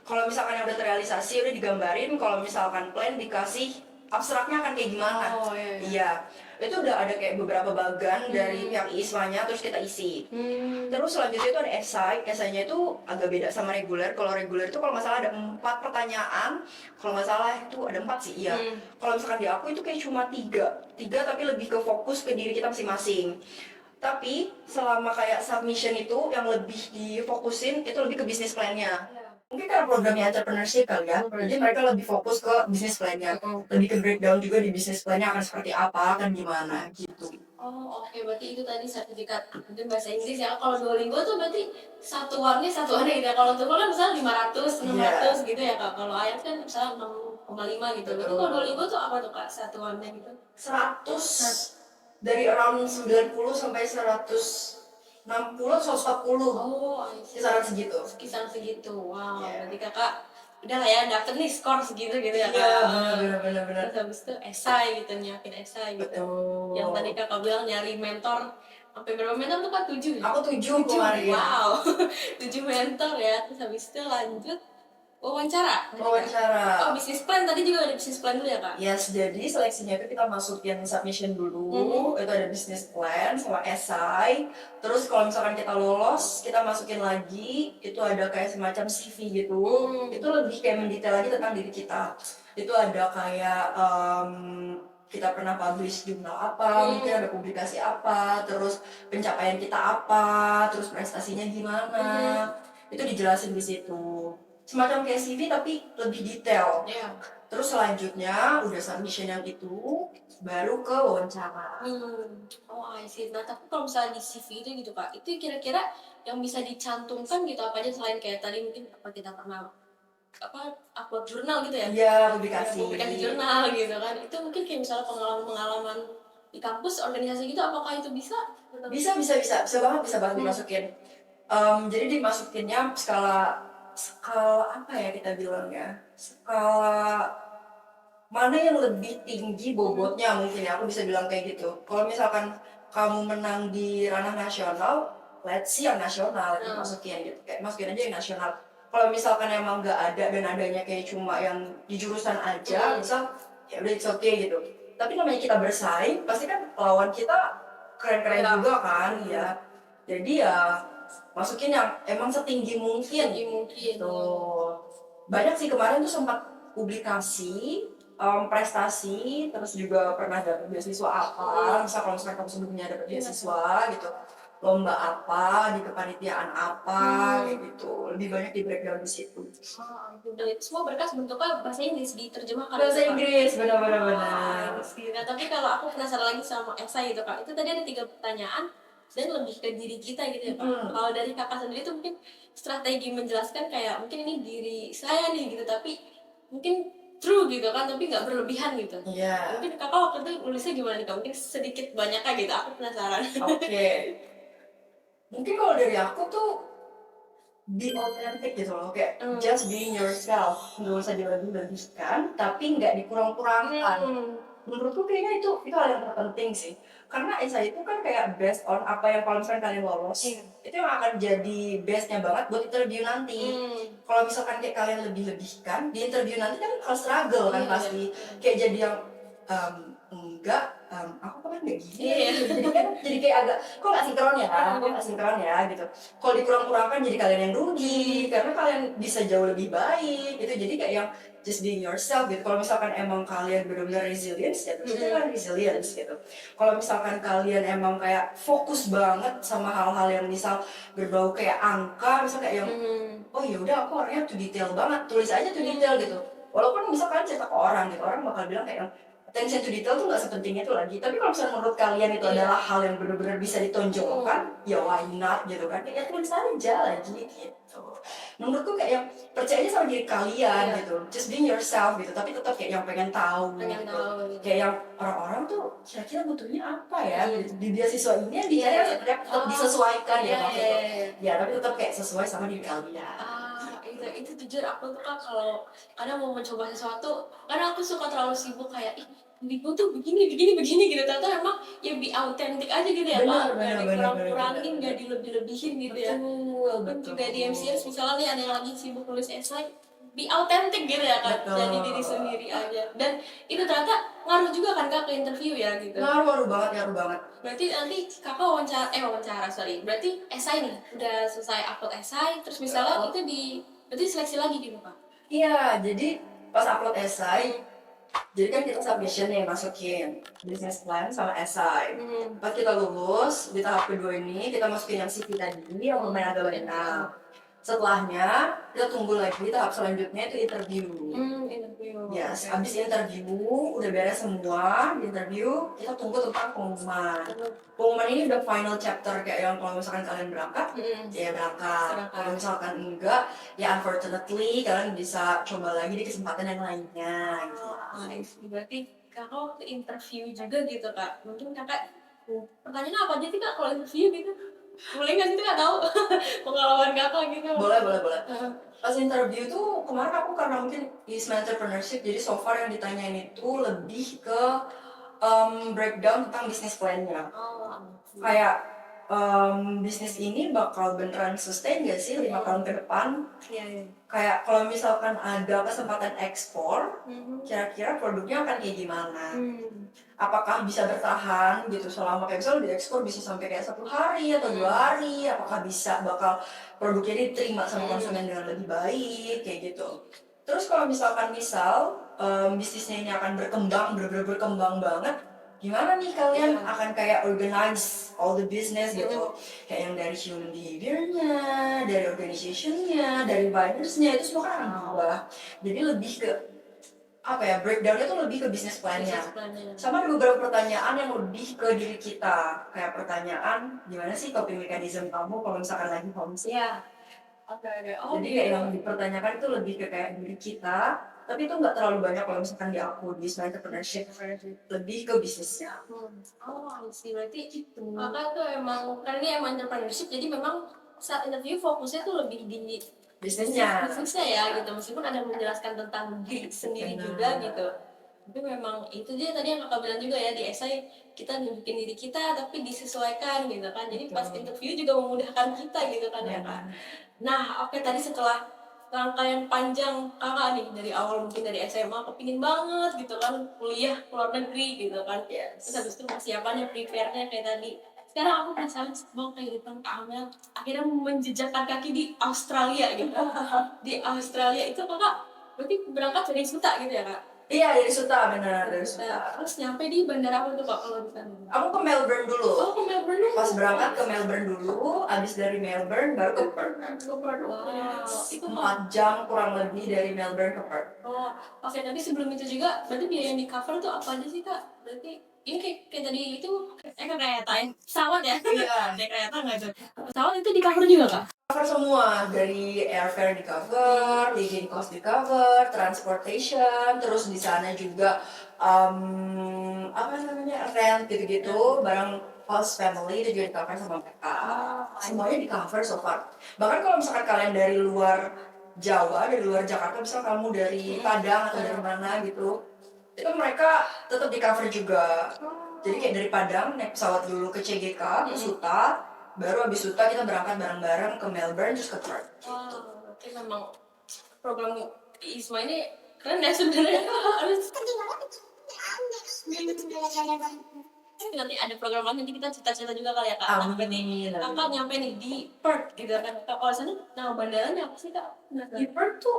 Kalau misalkan yang udah terrealisasi udah digambarin, kalau misalkan plan dikasih abstraknya akan kayak gimana. Iya. Itu udah ada kayak beberapa bagan dari pihak ISMA-nya, terus kita isi. Terus selanjutnya itu ada esainya itu agak beda sama reguler. Kalau reguler itu kalau nggak salah ada 4 pertanyaan, kalau nggak salah itu ada 4 sih, iya. Kalau misalkan di aku itu kayak cuma 3 tapi lebih ke fokus ke diri kita masing-masing. Tapi selama kayak submission itu yang lebih difokusin itu lebih ke bisnis plan-nya. Mungkin karena programnya entrepreneurship kali ya, jadi mereka lebih fokus ke bisnis plan-nya, lebih ke breakdown juga di bisnis plan-nya akan seperti apa, akan gimana gitu. Oh oke, berarti itu tadi sertifikat mungkin bahasa Inggris ya. Kalau Duolingo tuh berarti satuannya gitu ya. Kalau TOEFL kan misalnya 500, 600 gitu ya Kak. Kalau IELTS kan misalnya 6,5 gitu. Berarti kalau Duolingo tuh apa tuh Kak satuannya gitu? 100 dari around 90 sampai 160, 140. Oh, Kisaran segitu. Kisaran segitu. Wow, berarti Kakak udah lah ya dapet nih skor segitu gitu ya Kak. Iya, benar. Terus habis itu esai gitu, nyiapin esai gitu. Betul. Yang tadi Kakak bilang nyari mentor. Sampai berapa mentor tuh Kak? 7 ya? Aku 7 kemarin. Wow, 7 mentor ya. Terus habis itu lanjut wawancara. Oh, bisnis plan tadi juga ada bisnis plan dulu ya Kak? Yes, jadi seleksinya itu kita masukin submission dulu, itu ada business plan sama esai. Terus kalau misalkan kita lolos, kita masukin lagi, itu ada kayak semacam CV gitu. Itu lebih kayak mendetail lagi tentang diri kita. Itu ada kayak kita pernah publish jurnal apa, mungkin ada publikasi apa, terus pencapaian kita apa, terus prestasinya gimana. Itu dijelasin di situ. Semacam kayak CV tapi lebih detail. Terus selanjutnya udah submission yang itu baru ke wawancara. Oh I see. Nah tapi kalau misalnya di CV itu gitu Kak, itu kira-kira yang bisa dicantumkan gitu apa aja selain kayak tadi mungkin apa kita pernah upload jurnal gitu ya? Iya, publikasi jurnal gitu kan. Itu mungkin kayak misalnya pengalaman di kampus organisasi gitu, apakah itu bisa? Bisa banget dimasukin. Jadi dimasukinnya skala apa ya kita bilangnya, skala mana yang lebih tinggi bobotnya mungkin ya, aku bisa bilang kayak gitu. Kalau misalkan kamu menang di ranah nasional, let's see yang nasional masukin gitu, kayak masukin aja yang nasional. Kalau misalkan emang nggak ada dan adanya kayak cuma yang di jurusan aja, misal ya udah it's okay gitu. Tapi namanya kita bersaing, pasti kan lawan kita keren-keren juga kan, ya. Jadi ya masukin yang emang setinggi mungkin gitu. Banyak sih kemarin tuh sempat publikasi, prestasi, terus juga pernah dapat beasiswa apa, misal kalau misalkan kamu sebelumnya dapat beasiswa gitu. lomba apa, di kepanitiaan apa, kayak gitu. Lebih banyak di breakdown di situ. Dan itu semua berkas bentuknya bahasa Inggris diterjemahkan. Bahasa Inggris, benar-benar. Nah, tapi kalau aku penasaran lagi sama esai itu kak, itu tadi ada 3 pertanyaan dan lebih ke diri kita gitu ya kak. Kalau dari kakak sendiri tuh mungkin strategi menjelaskan kayak mungkin ini diri saya nih gitu, tapi mungkin true gitu kan, tapi nggak berlebihan gitu. Iya. Mungkin kakak waktu itu nulisnya gimana nih kak? Mungkin sedikit banyaknya gitu, aku penasaran. Oke. Mungkin kalau dari aku tuh be authentic gitu loh, kayak just being yourself, nggak usah dilebih-lebihkan, tapi nggak dikurang-kurangkan. Menurutku kayaknya itu hal yang terpenting sih, karena esai itu kan kayak based on apa yang kalau misalkan kalian lolos, itu yang akan jadi base-nya banget buat interview nanti. Kalau misalkan kayak kalian lebih-lebihkan, di interview nanti kan bakal struggle kan pasti, kayak jadi yang enggak, aku kan nggak gini, jadi kan jadi kayak agak kok nggak sinkron ya gitu. Kalau dikurang-kurangkan jadi kalian yang rugi, karena kalian bisa jauh lebih baik gitu. Jadi kayak yang just being yourself gitu. Kalau misalkan emang kalian benar-benar resilience ya terus kan resilience gitu. Kalau misalkan kalian emang kayak fokus banget sama hal-hal yang misal berbau kayak angka, misal kayak yang oh ya udah aku orangnya tuh detail banget, tulis aja tuh detail gitu. Walaupun misalkan cerita ke orang gitu, orang bakal bilang kayak attention to detail tuh nggak sepenting itu lagi. Tapi kalau misalnya menurut kalian itu adalah hal yang benar-benar bisa ditonjolkan, ya why not gitu kan? Kayak tulis aja lagi gitu. Menurutku kayak yang percaya aja sama diri kalian gitu, just being yourself gitu. Tapi tetap kayak yang pengen tahu gitu. Kayak yang orang-orang tuh kira-kira butuhnya apa ya? Di beasiswa ini yang dicari tetap disesuaikan ya gitu. Ya tapi tetap kayak sesuai sama diri kalian. Itu jujur aku tuh kan kalau kadang mau mencoba sesuatu, karena aku suka terlalu sibuk kayak diriku tuh begini gitu, ternyata emang ya be authentic aja gitu ya kak, nggak dikurang-kurangin, nggak dilebih-lebihin gitu ya. Kan juga di MCS misalnya nih ada yang lagi sibuk nulis esai, be authentic gitu ya kak, jadi diri sendiri aja. Dan itu ternyata ngaruh juga kan kak ke interview ya gitu. Ngaruh banget. Berarti nanti kakak wawancara berarti esai nih udah selesai upload esai, terus misalnya itu berarti seleksi lagi gitu kak? Iya, jadi pas upload esai, jadi kan kita submission nih, masukin business plan sama esai. Pas kita lulus, di tahap kedua ini, kita masukin yang CV tadi, yang lumayan agak banyak. Setelahnya, kita tunggu lagi tahap selanjutnya itu interview. Yes, habis interview, udah beres semua, di interview, kita tunggu tentang pengumuman. Pengumuman ini udah final chapter, kayak yang kalau misalkan kalian berangkat, ya berangkat. Kalau misalkan enggak, ya unfortunately kalian bisa coba lagi di kesempatan yang lainnya. Berarti kakak waktu interview juga gitu kak, mungkin kakak pertanyaannya apa aja sih kak kalau interview gitu? Boleh nggak sih kak tahu pengalaman kakak gitu? Boleh. Pas interview tuh kemarin aku karena mungkin is entrepreneurship, jadi so far yang ditanyain itu lebih ke breakdown tentang business plan-nya. Kayak bisnis ini bakal beneran sustain gak sih 5 tahun ke depan? Kayak kalau misalkan ada kesempatan ekspor, kira-kira produknya akan kayak gimana? Apakah bisa bertahan gitu selama kayak misalnya diekspor bisa sampai kayak 1 hari atau 2 hari? Apakah bisa bakal produknya diterima sama konsumen dengan lebih baik kayak gitu? Terus kalau misalkan bisnisnya ini akan berkembang, bener-bener berkembang banget, gimana nih kalian akan kayak organize all the business gitu, kayak yang dari human behavior-nya, dari organization-nya, dari buyers-nya, itu semua kan akan berubah. Jadi lebih ke breakdown-nya tuh lebih ke business plan-nya. Sama ada beberapa pertanyaan yang lebih ke diri kita, kayak pertanyaan gimana sih coping mechanism kamu kalau misalkan lagi homesick. Jadi kayak yang dipertanyakan itu lebih ke kayak diri kita, tapi itu nggak terlalu banyak kalau misalkan di aku di entrepreneurship, lebih ke bisnisnya. Berarti kakak tuh emang, karena ini emang entrepreneurship, jadi memang saat interview fokusnya tuh lebih di bisnisnya ya gitu, meskipun ada menjelaskan tentang diri sendiri juga gitu. Tapi memang itu dia tadi yang kakak bilang juga ya, di essay kita nunjukin diri kita tapi disesuaikan gitu kan, jadi pas interview juga memudahkan kita gitu kan ya kak. Nah oke, tadi setelah rangkaian panjang kakak nih dari awal mungkin dari SMA kepingin banget gitu kan kuliah luar negeri gitu kan, terus habis itu persiapannya prepare-nya kayak tadi. Sekarang aku penasaran bang kehidupan Kak Amel akhirnya menjejakkan kaki di Australia gitu. Di Australia itu kakak berarti berangkat dari Suta gitu ya kak? Iya, dari Suta, benar, dari Suta. Terus nyampe di bandara apa tuh Kak kalau di sana? Aku ke Melbourne dulu. Oh, ke Melbourne dulu. Pas berangkat ke Melbourne dulu, abis dari Melbourne baru ke Perth. Wow, itu 4 jam kurang lebih dari Melbourne ke Perth. Oh, oke. Tadi sebelum itu juga, berarti biaya yang di cover tuh apa aja sih Kak? Berarti ini kayak tadi itu keretaan pesawat ya? Iya. Naik kereta nggak itu? Pesawat itu di cover juga Kak? Cover semua, dari airfare di cover, living cost di cover, transportation, terus di sana juga apa namanya, rent gitu-gitu, barang host family itu juga di cover sama mereka. Semuanya di cover so far. Bahkan kalau misalkan kalian dari luar Jawa, dari luar Jakarta, misal kamu dari Padang atau dari mana gitu, itu mereka tetap di cover juga. Jadi kayak dari Padang naik pesawat dulu ke CGK, ke Suta, baru habis Suta kita berangkat bareng-bareng ke Melbourne terus ke Perth. Wow, berarti memang program ISMA ini keren ya sebenarnya. Harus nanti ada program lain, nanti kita cerita-cerita juga kali ya Kak. Nah, berarti Kakak nyampe nih di Perth gitu kan. Kalau sana nama bandaranya apa sih Kak? Di Perth tuh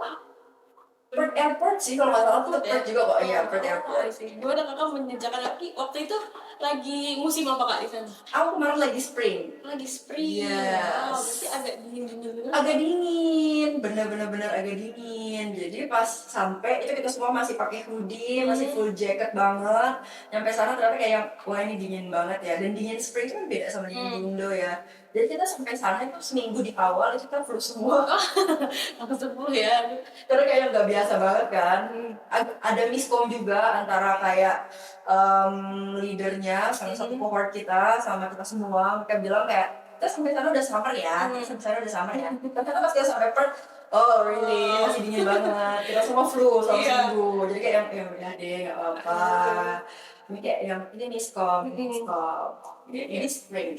Perth Airport sih kalau nggak salah tuh Perth juga kok. Iya, Perth Airport. Gimana Kakak mengerjakan waktu itu lagi musim apa Kak di sana? Aku kemarin lagi spring. Lagi spring. Yes. Wow, berarti agak dingin-dingin juga. Agak dingin, bener-bener agak dingin. Jadi pas sampai itu kita semua masih pakai hoodie, masih full jacket banget. Nyampe sana ternyata kayak wah ini dingin banget ya. Dan dingin spring itu kan beda sama dingin di Indo ya. Jadi kita sampai sana itu seminggu di awal itu kita flu semua. Aku 10 ya. Karena kayak nggak biasa banget kan. Ada miskom juga antara kayak leadernya sama satu cohort kita sama kita semua. Mereka bilang kayak kita sampai sana udah summer ya, kita sampai sana udah summer ya. Ternyata pas kita sampai Perth, oh really masih dingin banget. Kita semua flu selama seminggu. Jadi kayak ya udah deh nggak apa-apa. Ini kayak yang ini miskom. Ini spring.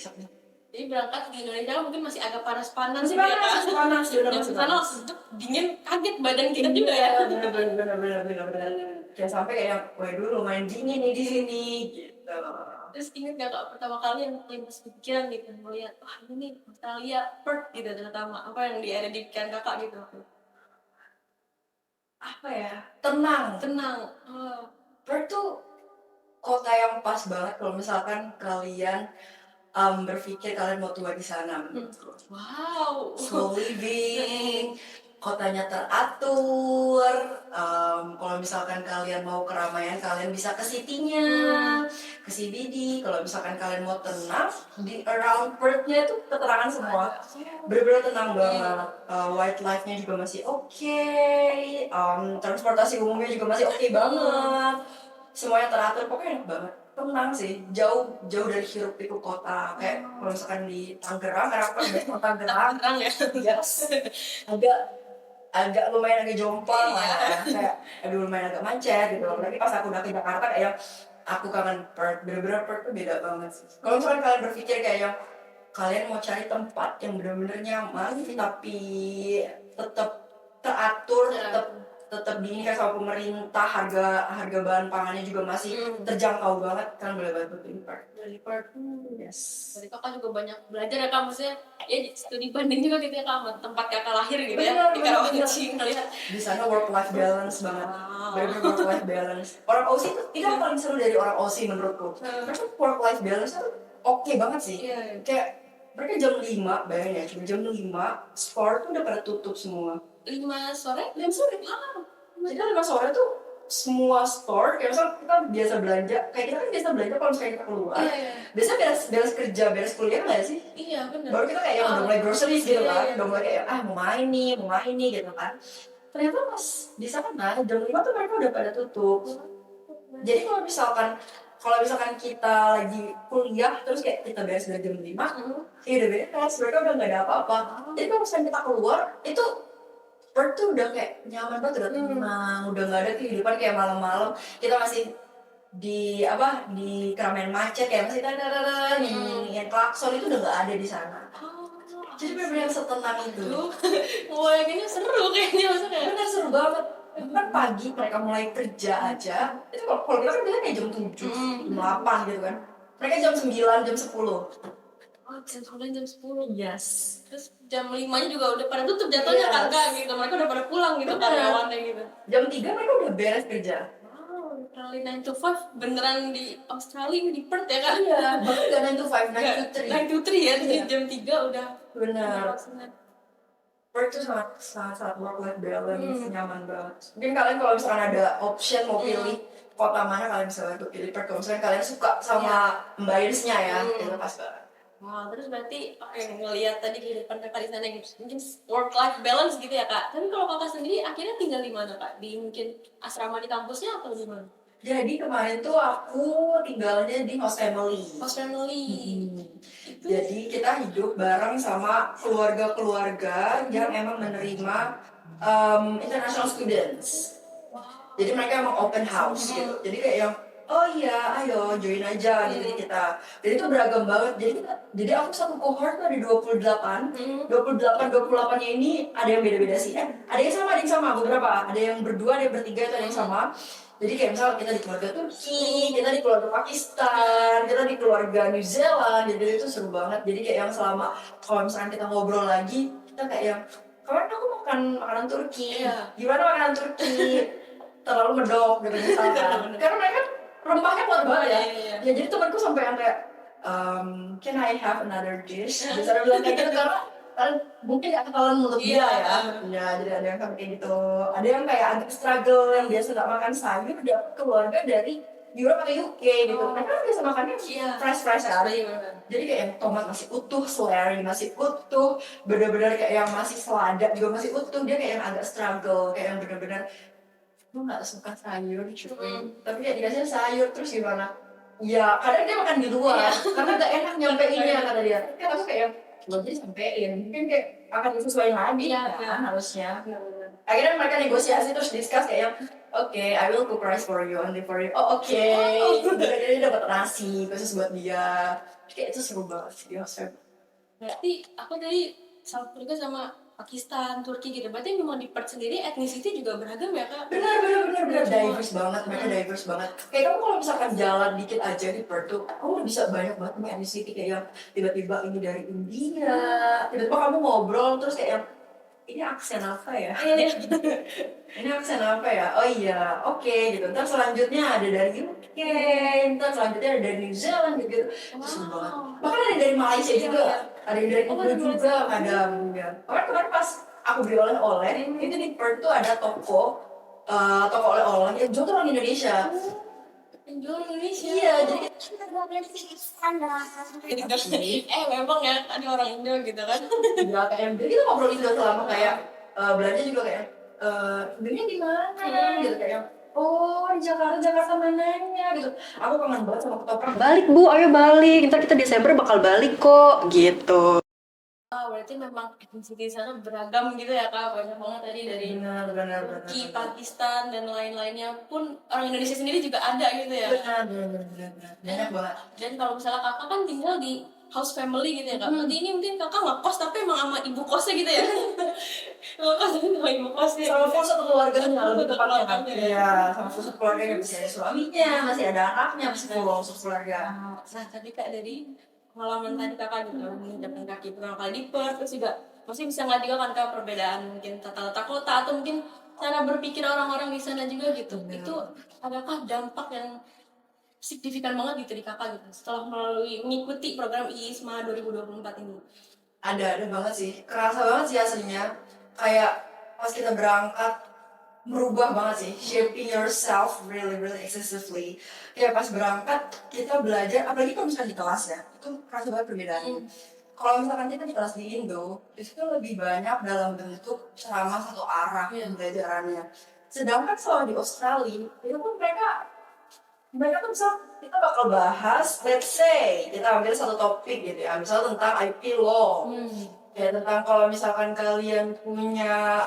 Jadi berangkat di Indonesia kan mungkin masih agak panas-panas Masih gitu ya, panas, Kak. masih panas. Dan di sana sejuk, dingin, kaget badan kita juga ya. Bener. Kayak sampai kayak, waduh lumayan dingin nih di sini, gitu. Terus inget gak Kak, pertama kali yang terlintas pikiran gitu, melihat, wah ini nih Australia, Perth gitu terutama. Apa yang ada di pikiran Kakak gitu? Apa ya? Tenang. Oh. Perth tuh kota yang pas banget kalau misalkan kalian berpikir kalian mau tua di sana. Wow. Slow living, kotanya teratur. Kalau misalkan kalian mau keramaian, kalian bisa ke city-nya, ke CBD. Kalau misalkan kalian mau tenang, di around Perth-nya itu keterangan semua. Bener-bener tenang banget. Wildlife-nya juga masih oke. Transportasi umumnya juga masih oke banget. Semuanya teratur, pokoknya enak banget. Tenang sih, jauh dari hiruk pikuk kota. Kayak kalau misalkan di Tangerang, karena aku kan dari kota Tangerang, Terang ya. yes, agak lumayan agak jomplang lah, kayak aduh lumayan agak macet gitu. Apalagi pas aku udah ke Jakarta kayak aku kangen Perth, bener-bener Perth tuh beda banget sih. Kalau misalkan kalian berpikir kayak yang kalian mau cari tempat yang bener-bener nyaman tapi tetap teratur, tetap diingat sama pemerintah, harga bahan pangannya juga masih terjangkau banget, kan boleh banget di Perth. Yes. Berarti Kakak juga banyak belajar ya Kak, maksudnya ya studi banding juga gitu ya Kak, sama tempat Kakak lahir gitu ya, di Karawaci ngelihat. Di sana work-life balance banget, bener-bener work-life balance. Orang Aussie itu yang paling seru dari orang Aussie menurutku. Mereka work-life balance itu oke banget sih. Kayak mereka jam 5, bayangin ya, cuma jam 5, sport tuh udah pada tutup semua. 5 sore? 5 sore? Jadi 5 sore tuh semua store, kayak misalnya kita biasa belanja, kayak kita kan biasa belanja kalau misalnya kita keluar. Biasanya beres kerja, beres kuliah nggak sih? Iya benar. Baru kita kayak udah mulai groceries gitu kan, udah mulai kayak mau main nih gitu kan. Ternyata pas di sana jam 5 tuh mereka udah pada tutup. Jadi kalau misalkan kita lagi kuliah terus kayak kita beres dari jam 5, ya udah beres, mereka udah nggak ada apa-apa. Jadi kalau misalnya kita keluar itu Perth tuh udah kayak nyaman banget, udah tenang, udah nggak ada kehidupan kayak malam-malam kita masih di keramaian macet kayak masih yang klakson itu udah nggak ada di sana. Jadi benar-benar setenang itu. Wah yang ini seru kayaknya maksudnya. Benar seru banget. Kan pagi mereka mulai kerja aja. Itu kalau kita kan biasanya kayak jam 7, jam 8 gitu kan. Mereka jam 9, jam 10. Oh, jam 9, jam 10. Yes. Terus jam 5-nya juga udah pada tutup jatuhnya kan Kak gitu. Mereka udah pada pulang gitu karyawannya gitu. Jam 3 mereka udah beres kerja. literally 9 to 5 beneran di Australia di Perth ya Kak? Iya, bahkan gak 9 to 5, 9 to 3. 9 to 3 ya, jadi Iya. jam 3 udah Benar. langsung. Work tuh sangat work-life balance, nyaman banget. Mungkin kalian kalau misalkan ada option mau pilih kota mana, kalian bisa bantu pilih Perth. Kalau misalkan kalian suka sama ambience-nya ya, itu pas banget. Wah, terus berarti ngelihat tadi kehidupan kakak di sana gitu, mungkin work life balance gitu ya kak. Tapi kalau kakak sendiri akhirnya tinggal di mana kak? Di mungkin asrama di kampusnya atau di mana? Jadi kemarin tuh aku tinggalnya di host family. Host family. Jadi kita hidup bareng sama keluarga-keluarga yang emang menerima international students. Jadi mereka emang open house gitu. Jadi kayak yang oh iya, ayo join aja gitu di kita. Jadi itu beragam banget. Jadi aku satu cohort tuh ada 28. 28-28-nya ini ada yang beda-beda sih. Ada yang sama beberapa. Ada yang berdua, ada yang bertiga, itu ada yang sama. Jadi kayak misalnya kita di keluarga Turki, kita di keluarga Pakistan, kita di keluarga New Zealand. Jadi itu seru banget. Jadi kayak yang selama kalau misalkan kita ngobrol lagi, kita kayak yang kemarin aku makan makanan Turki. Gimana makanan Turki? Terlalu medok gitu misalkan. Karena mereka rempahnya kuat banget ya. Ya jadi temanku sampai yang kayak can I have another dish? Biasanya bilang kayak gitu karena mungkin gak ketahuan mulut dia ya. Ya jadi ada yang kayak gitu. Ada yang kayak agak struggle yang biasa gak makan sayur, dapat keluarga dari Europe atau UK gitu. Mereka kan biasa makannya fresh kan. Jadi kayak yang tomat masih utuh, seleri masih utuh, bener-bener kayak yang masih selada juga masih utuh. Dia kayak yang agak struggle, kayak yang bener-bener lu gak suka sayur cuy, tapi kayak dikasih sayur terus gimana? Ya kadang dia makan di luar karena gak enak nyampein kata dia. Tapi aku kayak belum jadi sampein, mungkin kayak akan disesuaikan lagi kan harusnya. Akhirnya mereka negosiasi terus discuss kayak yang oke, I will cook rice for you, only for you. Oh oke, jadi dia dapat nasi khusus buat dia. Kayak itu seru banget sih dia. Berarti aku tadi sama keluarga sama Pakistan, Turki gitu. Berarti memang di Perth sendiri etnisiti juga beragam ya kak? Benar diverse banget, mereka diverse banget. Kayak kamu kalau misalkan jalan dikit aja di Perth tuh, kamu bisa banyak banget sama etnisiti kayak yang tiba-tiba ini dari India, tiba-tiba kamu ngobrol terus kayak yang ini aksen apa ya? Ini aksen apa ya? Oh iya, oke gitu. Ntar selanjutnya ada dari UK, ntar selanjutnya ada dari New Zealand gitu. Terus banget. Bahkan ada dari Malaysia juga, ada yang dari Indo juga, kadang ya. Kemarin pas aku beli oleh-oleh, itu di Perth tuh ada toko oleh-oleh yang jual orang Indonesia. Jual Indonesia. Iya, jadi memang ya ada orang Indo gitu kan. Ya kayak jadi kita ngobrol itu selama kayak belanja juga kayak belinya di mana gitu kayak oh di Jakarta mananya gitu. Aku kangen banget sama ketoprak. Balik Bu, ayo balik. Ntar kita Desember bakal balik kok gitu. Berarti memang etnisiti di sana beragam gitu ya kak, banyak banget tadi dari Turki, Pakistan dan lain-lainnya pun orang Indonesia sendiri juga ada gitu ya. Benar. Banyak banget. Dan kalau misalnya kakak kan tinggal di house family gitu ya kak, berarti ini mungkin kakak nggak kos tapi emang sama ibu kosnya gitu ya. Ngekos sama ibu kosnya. Sama full satu keluarga lebih tepatnya kan. Iya, sama full satu keluarga masih ada suaminya, masih ada anaknya, masih full satu keluarga. Nah tadi kak dari pengalaman tadi kakak gitu menginjakan kaki pertama kali di Perth, terus juga pasti bisa ngeliat juga kan kak perbedaan mungkin tata letak kota atau mungkin cara berpikir orang-orang di sana juga gitu. Itu adakah dampak yang signifikan banget gitu di kakak gitu setelah mengikuti program IISMA 2024 ini? Ada banget sih, kerasa banget sih aslinya. Kayak pas kita berangkat merubah banget sih, shaping yourself really excessively. Kayak pas berangkat kita belajar, apalagi kalau misalkan di kelas ya, itu kerasa banget perbedaannya. Kalau misalkan kita di kelas di Indo, itu lebih banyak dalam bentuk ceramah satu arah pembelajarannya. Sedangkan kalau di Australia, itu pun mereka tuh misal kita bakal bahas, let's say kita ambil satu topik gitu ya, misalnya tentang IP law. Ya tentang kalau misalkan kalian punya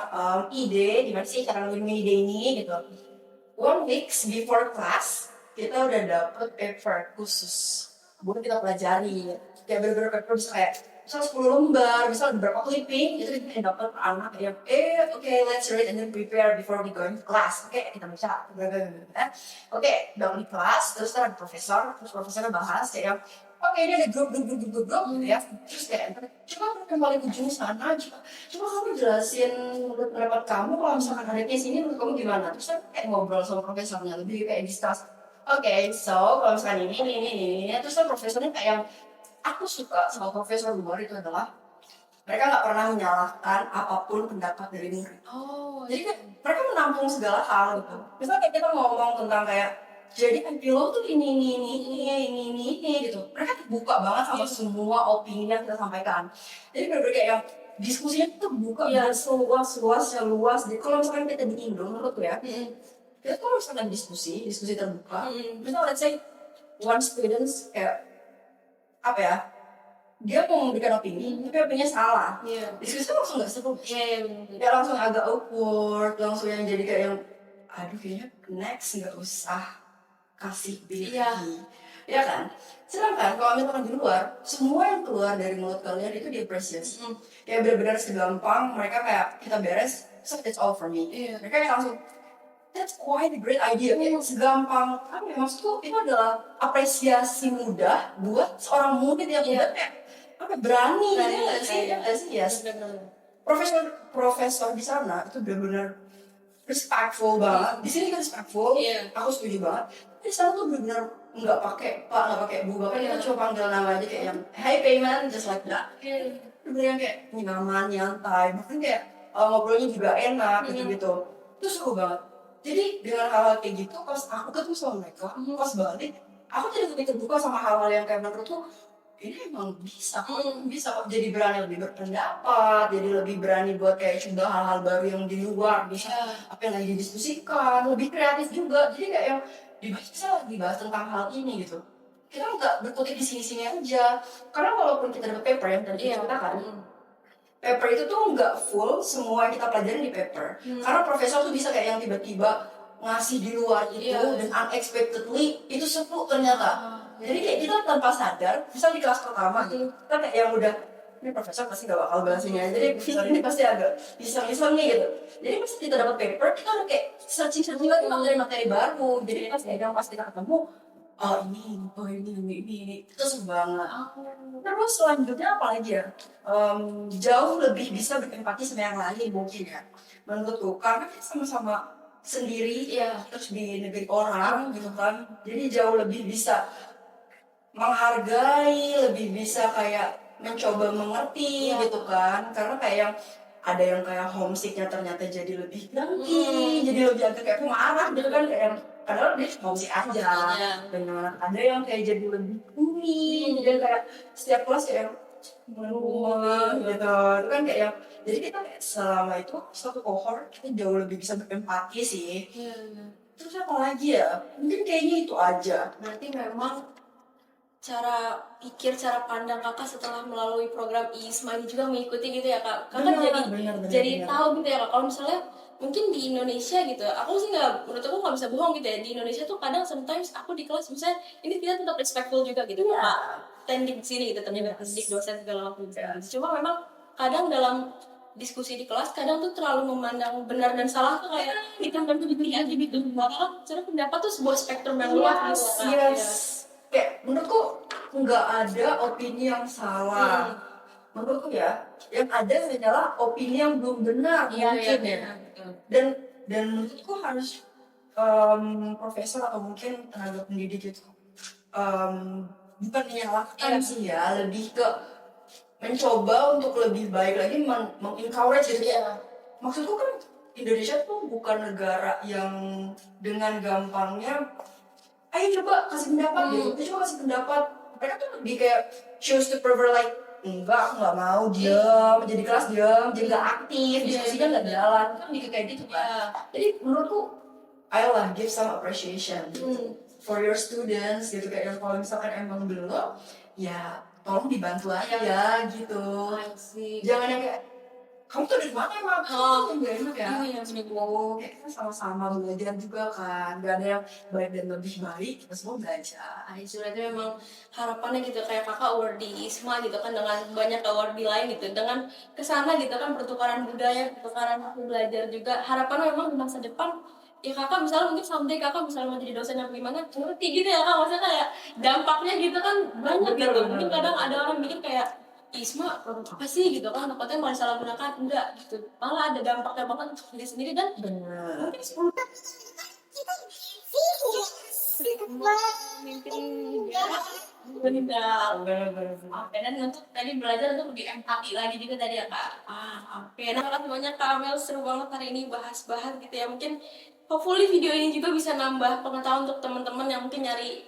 ide gimana sih cara ngelakuin ide ini gitu. 1 weeks before class kita udah dapet paper khusus buat kita pelajari. Kayak bener-bener paper bisa kayak misal 10 lembar, misal beberapa clipping, itu kita dapat per anak yang oke, let's read and then prepare before we go into class. Oke, kita baca. Oke, udah di kelas, terus ada profesor, terus profesornya bahas kayak oke, ini ada grup gitu ya. Terus kayak coba kembali ke ujung sana, coba kamu jelasin menurut pendapat kamu kalau misalkan ada case ini menurut kamu gimana? Terus kan kayak ngobrol sama profesornya, lebih kayak discuss. Oke, so kalau misalkan ini, terus kan profesornya kayak aku suka sama profesor luar itu adalah mereka nggak pernah menyalahkan apapun pendapat dari murid. Jadi kan mereka menampung segala hal gitu. Misalnya kayak kita ngomong tentang kayak jadi IP lo tuh ini gitu. Mereka terbuka banget sama semua opini yang kita sampaikan. Jadi benar-benar kayak yang diskusinya tuh terbuka seluas-luasnya luas. Jadi kalau misalkan kita di Indo menurutku ya, kita kalau misalkan diskusi terbuka, misalnya let's say one students kayak apa ya, dia mau memberikan opini, tapi opininya salah. Diskusi langsung nggak seru. Ya langsung agak awkward, langsung yang jadi kayak yang, aduh kayaknya next nggak usah kasih pilih lagi. Ya kan? Sedangkan kalau misalkan di luar, semua yang keluar dari mulut kalian itu diapresiasi. Kayak benar-benar segampang mereka kayak kita beres, so it's all for me. Mereka kayak langsung, that's quite a great idea. Kayak segampang, apa ya, maksudku itu adalah apresiasi mudah buat seorang murid yang udah kayak berani gitu ya nggak sih? Yes. Profesor di sana itu benar-benar respectful banget. Di sini kan respectful, aku setuju banget. Di sana tuh benar-benar nggak pakai pak, nggak pakai bu, bahkan kita cuma panggil nama aja kayak yang hey payment, just like that. Benar-benar yang kayak nyaman, nyantai, bahkan kayak ngobrolnya juga enak gitu-gitu. Itu seru banget. Jadi dengan hal-hal kayak gitu, pas aku ketemu sama mereka, pas balik, aku jadi lebih terbuka sama hal-hal yang kayak menurutku ini emang bisa kok jadi berani lebih berpendapat, jadi lebih berani buat kayak coba hal-hal baru yang di luar, bisa apa yang lagi didiskusikan, lebih kreatif juga. Jadi kayak yang dibahas tentang hal ini gitu. Kita nggak berkutik di sini-sini aja, karena walaupun kita dapat paper yang tadi kita katakan, paper itu tuh nggak full semua yang kita pelajarin di paper. Karena profesor tuh bisa kayak yang tiba-tiba ngasih di luar itu dan unexpectedly itu seru ternyata. Jadi kayak kita tanpa sadar, misal di kelas pertama gitu, kita kayak yang udah ini profesor pasti gak bakal bahas ini aja, jadi profesor ini pasti agak iseng-iseng nih gitu. Jadi pas kita dapat paper, kita udah kayak searching lagi materi baru. Jadi pas kita ketemu, ini itu seru banget. Terus selanjutnya apa lagi ya? Jauh lebih bisa berempati sama yang lain mungkin ya, menurutku, karena kita sama-sama sendiri terus di negeri orang gitu kan, jadi jauh lebih bisa menghargai, lebih bisa kayak mencoba mengerti gitu kan, karena kayak yang ada yang kayak homesicknya ternyata jadi lebih grumpy, jadi lebih agak kayak pemarah gitu kan, kayak yang padahal dia homesick aja, benar. Ada yang kayak jadi lebih kuning, jadi kayak setiap kelas kayak menunggu gitu, itu kan kayak yang jadi kita kayak selama itu satu cohort kita jauh lebih bisa berempati sih. Terus apa lagi ya? Mungkin kayaknya itu aja. Berarti memang cara pikir, cara pandang kakak setelah melalui program ISMA ini juga mengikuti gitu ya kak. Kakak jadi tahu gitu ya kak. Kalau misalnya mungkin di Indonesia gitu, aku sih menurut aku nggak bisa bohong gitu ya. Di Indonesia tuh kadang sometimes aku di kelas misalnya ini kita tetap respectful juga gitu, kak. Teknik sini gitu, teknik dosen segala macam. Cuma memang kadang dalam diskusi di kelas kadang tuh terlalu memandang benar dan salah tuh kayak hitam dan putih aja gitu. Maka cara pendapat tuh sebuah spektrum yang luas gitu. Kayak menurutku nggak ada opini yang salah. Menurutku ya, yang ada hanyalah opini yang belum benar mungkin ya. Dan menurutku harus profesor atau mungkin tenaga pendidik itu bukan menyalahkan sih ya, lebih ke mencoba untuk lebih baik lagi, mengencourage gitu ya. Maksudku kan Indonesia tuh bukan negara yang dengan gampangnya ayo coba kasih pendapat gitu, coba kasih pendapat. Mereka tuh lebih kayak choose to prefer like enggak, aku nggak mau, diam, jadi kelas diam, jadi nggak aktif, diskusinya nggak jalan, kan lebih kayak gitu kan. Jadi menurutku ayolah give some appreciation for your students gitu, kayak yang kalau misalkan emang belum ya tolong dibantu aja gitu. Jangan yang kayak kamu tuh dari mana emang? Oh. Gak enak ya? Iya, seminggu. Kayak kita sama-sama belajar juga kan, gak ada yang baik dan lebih baik, kita semua belajar. Sebenarnya memang harapannya gitu kayak kakak award di ISMA gitu kan dengan banyak award di lain gitu dengan kesana gitu kan pertukaran budaya, pertukaran aku belajar juga harapannya memang di masa depan ya kakak misalnya mungkin someday kakak misalnya mau jadi dosen apa gimana ngerti gitu ya kak maksudnya kayak dampaknya gitu kan banyak Bener, gitu bener, mungkin kadang bener. ada orang mikir kayak ISMA produk apa sih gitu kan takutnya malah disalahgunakan enggak gitu malah ada dampaknya banget untuk diri sendiri dan Bener. mungkin 10 memimpin negara benar oke dan untuk tadi belajar untuk lebih empati lagi juga tadi ya kak oke nah makasih banyak kak Amel seru banget hari ini bahas-bahas gitu ya mungkin hopefully video ini juga bisa nambah pengetahuan untuk teman-teman yang mungkin nyari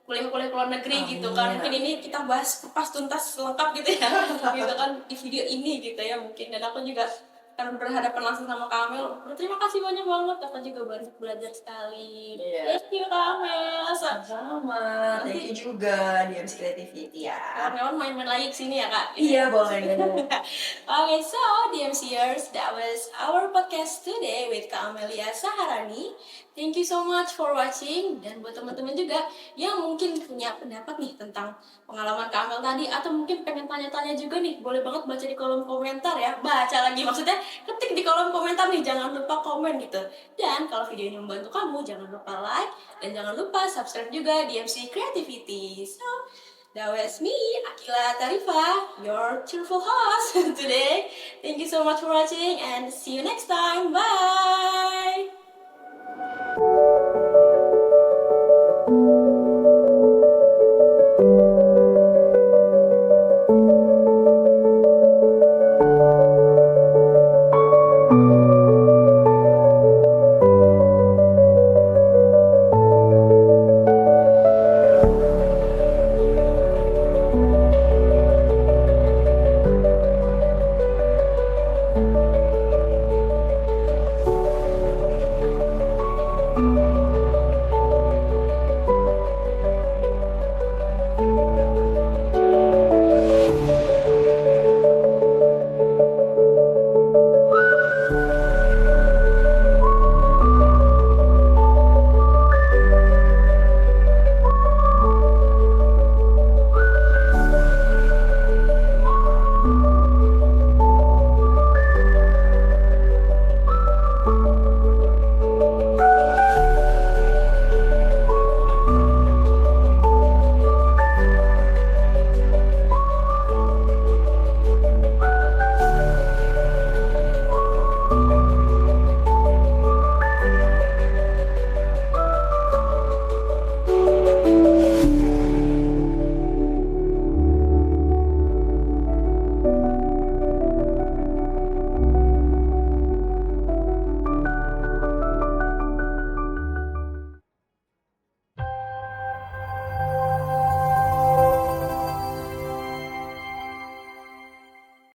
kuliah-kuliah ke luar negeri gitu kan mungkin ini kita bahas kupas tuntas lengkap gitu ya gitu kan di video ini gitu ya mungkin dan aku juga karena berhadapan langsung sama Kak Amel, terima kasih banyak banget, kakak juga banyak belajar sekali. Iya. Thank you Kak Amel. Sama, thank you juga di MC Creativity ya. Kawan-kawan main-main lagi kesini ya kak? Iya boleh. Okay, so DMCers, that was our podcast today with Kak Amelia Saharani. Thank you so much for watching dan buat teman-teman juga yang mungkin punya pendapat nih tentang pengalaman Kak Amel tadi atau mungkin pengen tanya-tanya juga nih, boleh banget baca di kolom komentar ya. Baca lagi maksudnya ketik di kolom komentar nih, jangan lupa komen gitu. Dan kalau video ini membantu kamu, jangan lupa like dan jangan lupa subscribe juga di MC Creativity. So, that was me, Akila Tarifa, your cheerful host today. Thank you so much for watching and see you next time. Bye!